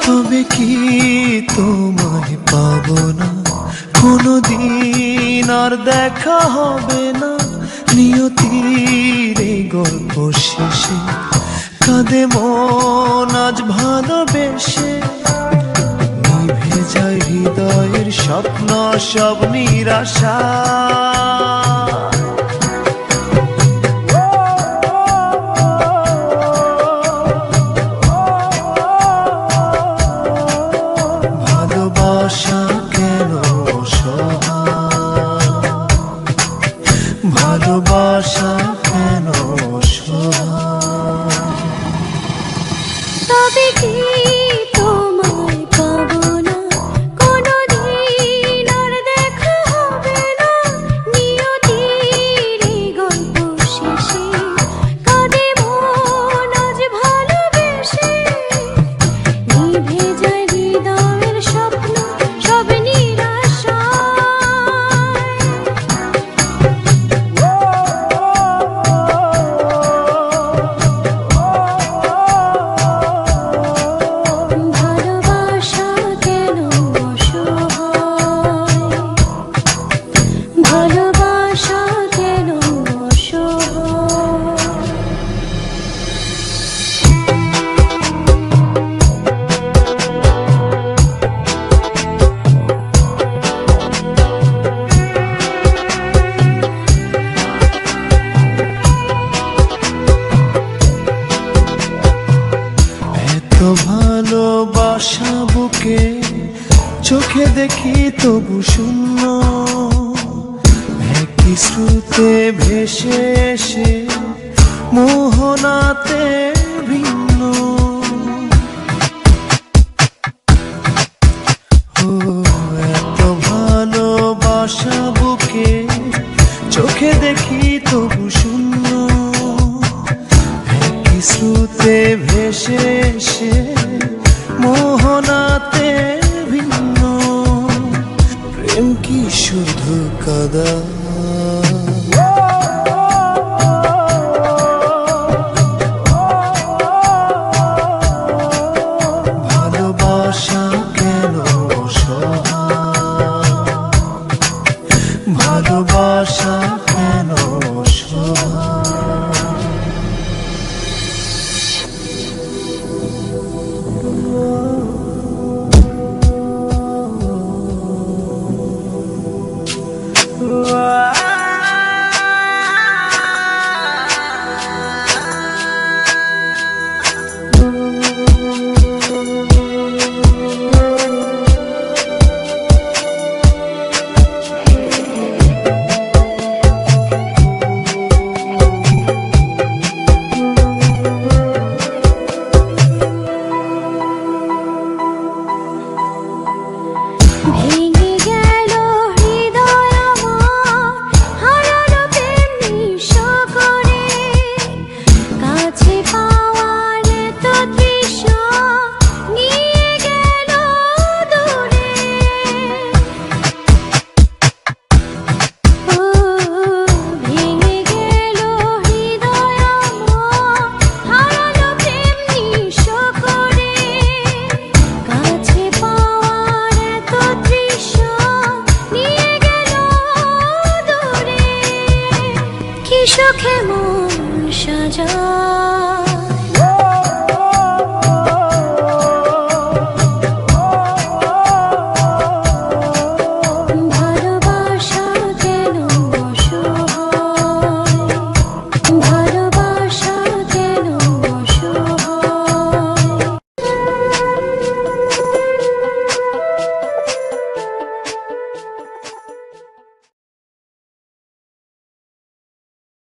তবে কি তোমায় পাবো না কোনোদিন, আর দেখা হবে না নিয়তির এই গল্প শেষে। কাঁদে মন আজ ভালোবেসে, নিভে যায় হৃদয়ের স্বপ্ন সব নিরাশা। ভালোবাসা কেন অসহায়, ভালোবাসা কেন অসহায়। তবে কি তোমায় পাবো না কোনোদিন, আর দেখা হবে না নিয়তির এই গল্প শেষে। কাঁদে মন আজ ভালোবেসে, নিভে যায় হৃদয়ের স্বপ্ন সব নিরাশায়। ভালোবাসা কেন অসহায়, ভালোবাসা কেন অসহায়। এত ভালোবাসা বুকে চোখে দেখি তবু শূন্য, একই স্রোতে ভেসে এসে মোহনাতে ভিন্ন। ও এত ভালোবাসা বুকে চোখে দেখি তবু শূন্য, একই স্রোতে ভেসে এসে মোহনাতে ভিন্ন। প্রেম কি শুধু কাদা, ভালোবাসা কেন অসহায়, ভালোবাসা কেন অসহায়। ভেঙে গেল হৃদয় আমার, হারালো প্রেম নিঃস্ব করে। কাছে পাওয়ার এত তৃষ্ণা নিয়ে গেল দূরে। ও ভেঙে গেল হৃদয় আমার, হারালো প্রেম নিঃস্ব করে। কাছে পাওয়ার এত তৃষ্ণা নিয়ে গেল দূরে। কি সুখে মন সাজা